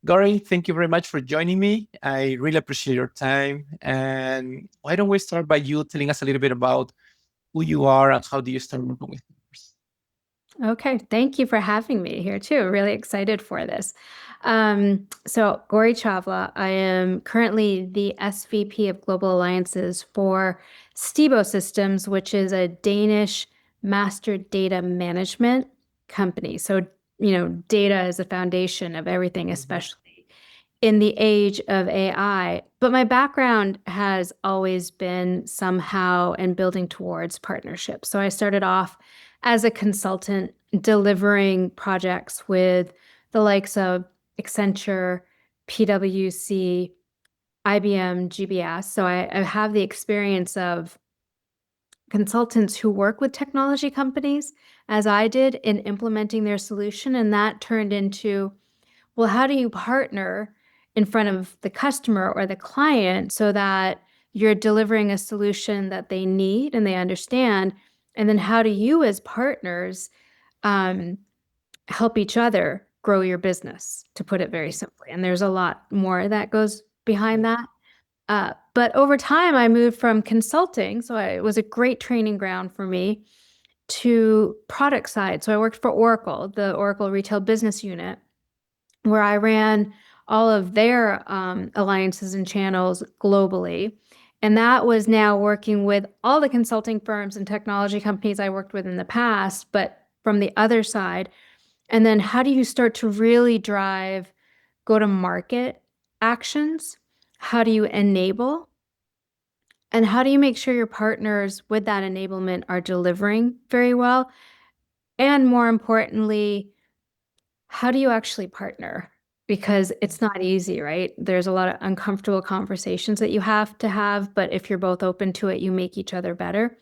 Gauri, thank you very much for joining me. I really appreciate your time. And why don't we start by you telling us a little bit about who you are and how do you start working with others? Okay, thank you for having me here too. Really excited for this. So, Gauri Chawla, I am currently the SVP of Global Alliances for Stibo Systems, which is a Danish master data management company. So, data is the foundation of everything, especially in the age of AI. But my background has always been somehow in building towards partnerships. So I started off as a consultant delivering projects with the likes of Accenture, PwC, IBM, GBS. So I have the experience of consultants who work with technology companies, as I did, in implementing their solution. And that turned into, well, how do you partner in front of the customer or the client so that you're delivering a solution that they need and they understand? And then how do you, as partners, um, help each other grow your business, to put it very simply? And there's a lot more that goes behind that. But over time, I moved from consulting, so it was a great training ground for me, to product side. So I worked for Oracle, the Oracle Retail Business Unit, where I ran all of their alliances and channels globally. And that was now working with all the consulting firms and technology companies I worked with in the past, but from the other side. And then how do you start to really drive go-to-market actions? How do you enable? And how do you make sure your partners with that enablement are delivering very well? And more importantly, how do you actually partner? Because it's not easy, right? There's a lot of uncomfortable conversations that you have to have, but if you're both open to it, you make each other better.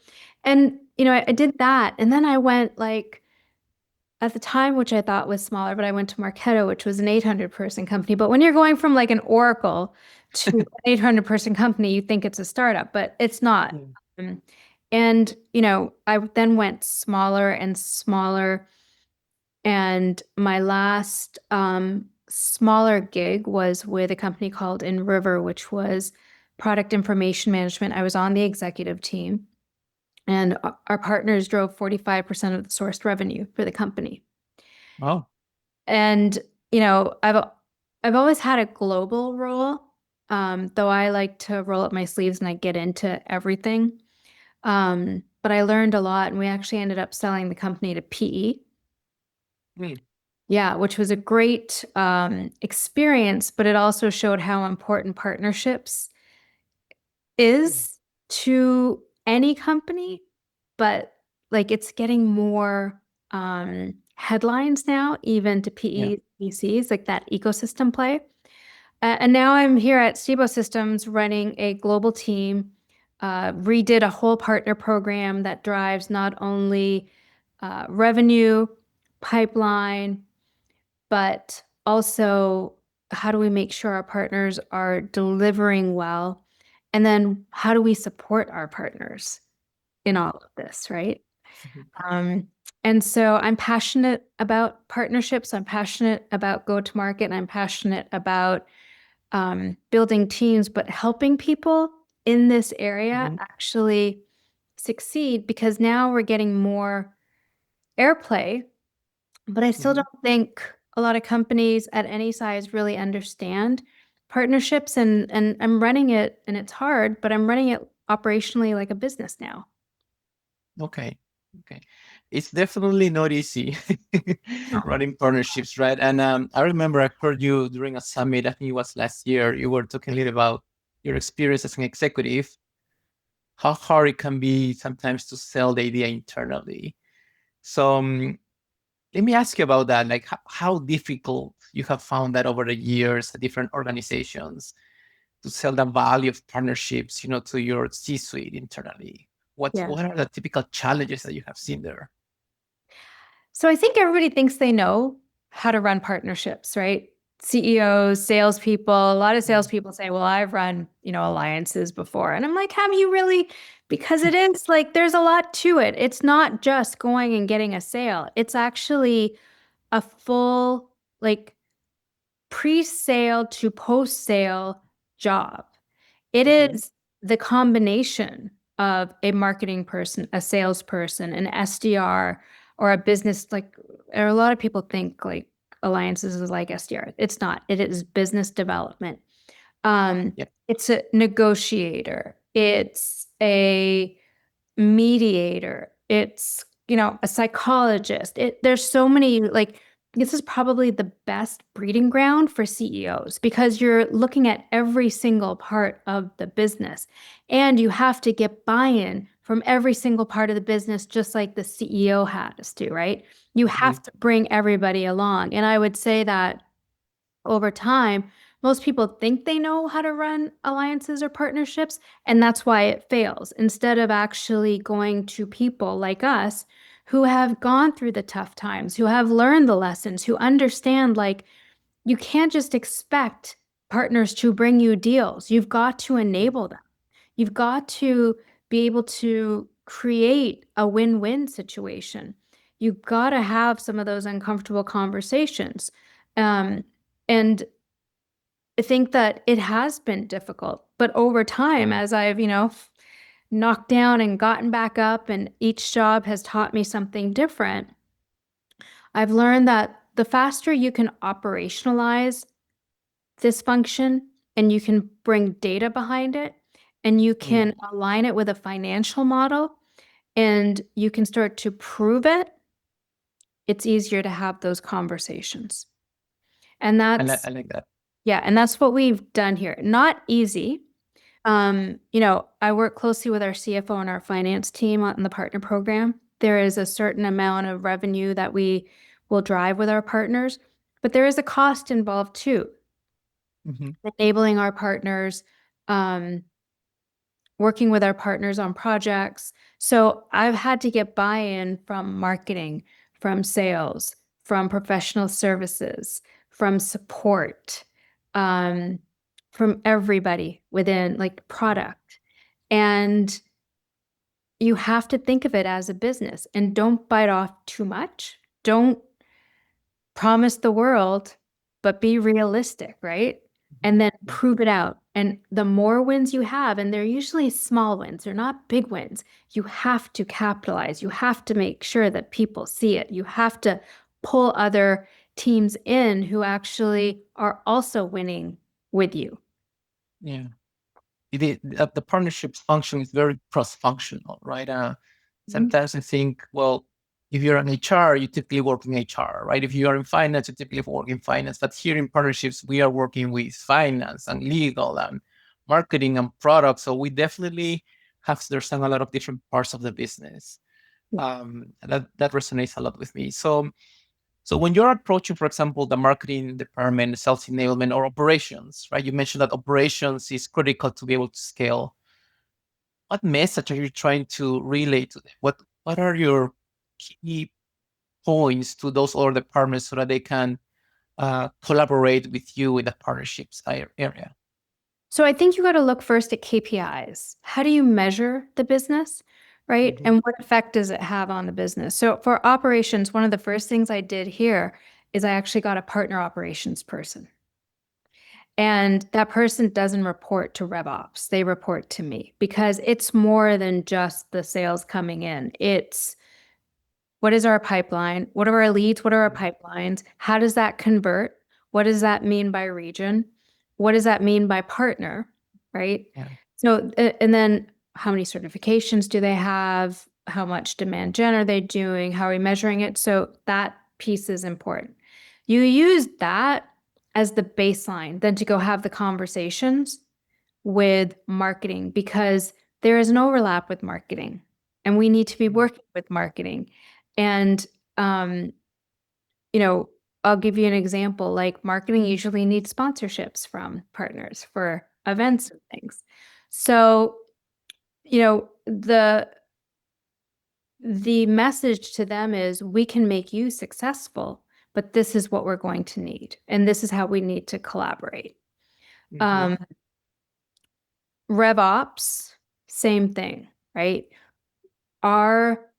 And, I did that. And then I went at the time, which I thought was smaller, but I went to Marketo, which was an 800-person company. But when you're going from like an Oracle to an 800-person company, you think it's a startup, but it's not. Um, and, I then went smaller and smaller. And my last smaller gig was with a company called Inriver, which was product information management. I was on the executive team, and our partners drove 45% of the sourced revenue for the company. Wow. And, I've always had a global role, though I like to roll up my sleeves and I get into everything. But I learned a lot, and we actually ended up selling the company to PE. Mm. Yeah, which was a great experience, but it also showed how important partnerships is to any company. But like, it's getting more headlines now, even to Yeah. PE VCs, like that ecosystem play. And now I'm here at Stibo Systems running a global team. Redid a whole partner program that drives not only revenue, pipeline, but also how do we make sure our partners are delivering well? And then how do we support our partners in all of this, right? Mhm. Um, and so I'm passionate about partnerships. I'm passionate about go-to-market. And I'm passionate about building teams, but helping people in this area Mhm. actually succeed, because now we're getting more airplay, but I still Mhm. don't think a lot of companies at any size really understand partnerships, and I'm running it, and it's hard, but I'm running it operationally like a business now. Okay. Okay. It's definitely not easy running partnerships, right? And I remember I heard you during a summit, I think it was last year, you were talking a little about your experience as an executive, how hard it can be sometimes to sell the idea internally. So let me ask you about that. Like how difficult you have found that over the years at different organizations to sell the value of partnerships, to your C-suite internally. Yeah. What are the typical challenges that you have seen there? So I think everybody thinks they know how to run partnerships, right? CEOs, salespeople, a lot of Mm. salespeople say, well, I've run, alliances before. And I'm like, have you really? Because it is like, there's a lot to it. It's not just going and getting a sale. It's actually a full, like, pre-sale to post-sale job. It Mhm. is the combination of a marketing person, a salesperson, an SDR, or a business, or a lot of people think like alliances is like SDR. It's not. It is business development. Yeah. It's a negotiator. It's a mediator. It's, a psychologist. There's so many, this is probably the best breeding ground for CEOs because you're looking at every single part of the business and you have to get buy-in from every single part of the business, just like the CEO has to, right? You Mhm. have to bring everybody along. And I would say that over time, most people think they know how to run alliances or partnerships, and that's why it fails. Instead of actually going to people like us who have gone through the tough times, who have learned the lessons, who understand you can't just expect partners to bring you deals. You've got to enable them. You've got to be able to create a win-win situation. You've got to have some of those uncomfortable conversations. And I think that it has been difficult, but over time, as I've, knocked down and gotten back up, and each job has taught me something different, I've learned that the faster you can operationalize this function and you can bring data behind it and you Mm. can align it with a financial model and you can start to prove it, it's easier to have those conversations. And I that's, like that. yeah, and that's what we've done here. Not easy. I work closely with our CFO and our finance team on the partner program. There is a certain amount of revenue that we will drive with our partners, but there is a cost involved too. Mhm. Enabling our partners, um, working with our partners on projects. So I've had to get buy-in from marketing, from sales, from professional services, from support, um, from everybody within product. And you have to think of it as a business and don't bite off too much. Don't promise the world, but be realistic, right? Mhm. And then Yeah. prove it out. And the more wins you have, and they're usually small wins, they're not big wins, you have to capitalize. You have to make sure that people see it. You have to pull other teams in who actually are also winning with you. Yeah. The partnership function is very cross-functional, right? Mhm. Sometimes I think, well, if you're in HR, you typically work in HR, right? If you are in finance, you typically work in finance. But here in partnerships, we are working with finance and legal and marketing and product. So we definitely have to understand a lot of different parts of the business. That resonates a lot with me. So when you're approaching, for example, the marketing department, sales enablement, or operations, right? You mentioned that operations is critical to be able to scale. What message are you trying to relay to them? What are your key points to those other departments so that they can collaborate with you in the partnerships area? So I think you got to look first at KPIs. How do you measure the business, right? Mhm. And what effect does it have on the business? So for operations, one of the first things I did here is I actually got a partner operations person. And that person doesn't report to RevOps. They report to me because it's more than just the sales coming in. It's what is our pipeline? What are our leads? What are our Mhm. pipelines? How does that convert? What does that mean by region? What does that mean by partner? Right? Yeah. So, and then how many certifications do they have? How much demand gen are they doing? How are we measuring it? So that piece is important. You use that as the baseline, then to go have the conversations with marketing because there is an overlap with marketing and we need to be Mhm. working with marketing. And, um, you know, I'll give you an example. Like marketing usually needs sponsorships from partners for events and things. So, the message to them is we can make you successful, but this is what we're going to need, and this is how we need to collaborate. Mhm. Um, RevOps, same thing, right? Our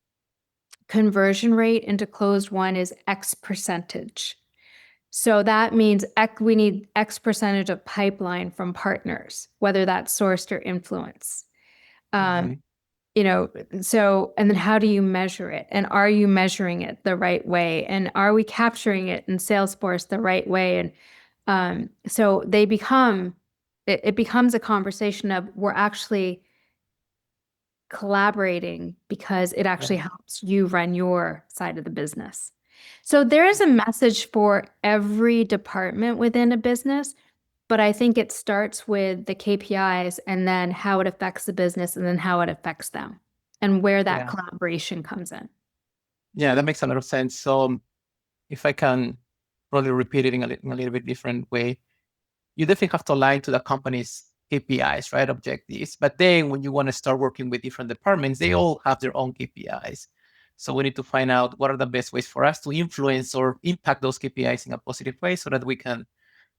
conversion rate into closed won is X percentage. So that means we need X percentage of pipeline from partners, whether that's sourced or influence. Okay. And then how do you measure it? And are you measuring it the right way? And are we capturing it in Salesforce the right way? And so it becomes a conversation of we're actually collaborating because it actually Yeah. helps you run your side of the business. So there is a message for every department within a business, but I think it starts with the KPIs and then how it affects the business and then how it affects them and where that Yeah. collaboration comes in. Yeah, that makes a lot of sense. So if I can probably repeat it in a little bit different way, you definitely have to align to the company's KPIs, right? Objectives. But then when you want to start working with different departments, they all have their own KPIs. So we need to find out what are the best ways for us to influence or impact those KPIs in a positive way so that we can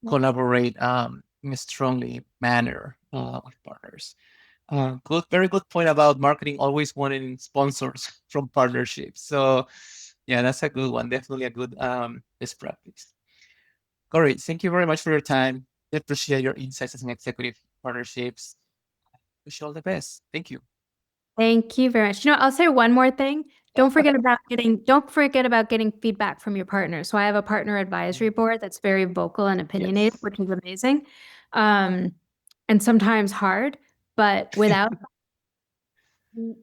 collaborate in a strongly manner with partners. Very good point about marketing always wanting sponsors from partnerships. So yeah, that's a good one. Definitely a good best practice. Gauri, thank you very much for your time. I appreciate your insights as an executive partnerships. Wish you all the best. Thank you. Thank you very much. I'll say one more thing. Don't forget about getting feedback from your partner. So I have a partner advisory board that's very vocal and opinionated, Yes. which is amazing. And sometimes hard, but without,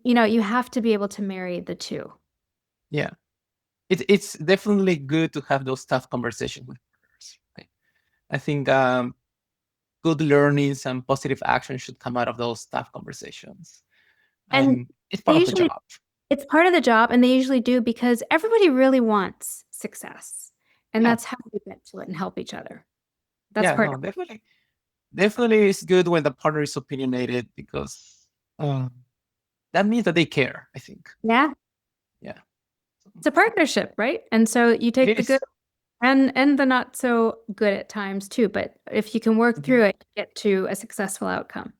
you have to be able to marry the two. Yeah. It's definitely good to have those tough conversations with partners. Right? I think good learnings and positive action should come out of those tough conversations. And And it's they part of the usually, job. it's part of the job, and they usually do because everybody really wants success. And Yeah. that's how we get to it and help each other. That's Yeah, part no, of definitely. Definitely it's good when the partner is opinionated because that means that they care, I think. Yeah. Yeah. It's a partnership, right? And so you It take the good is. and the not so good at times too, but if you can work Mhm. through it, get to a successful outcome.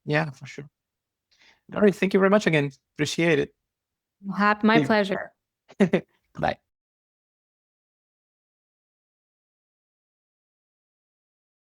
Yeah, for sure. All right. Thank you very much again. Appreciate it. My See pleasure. you. Bye.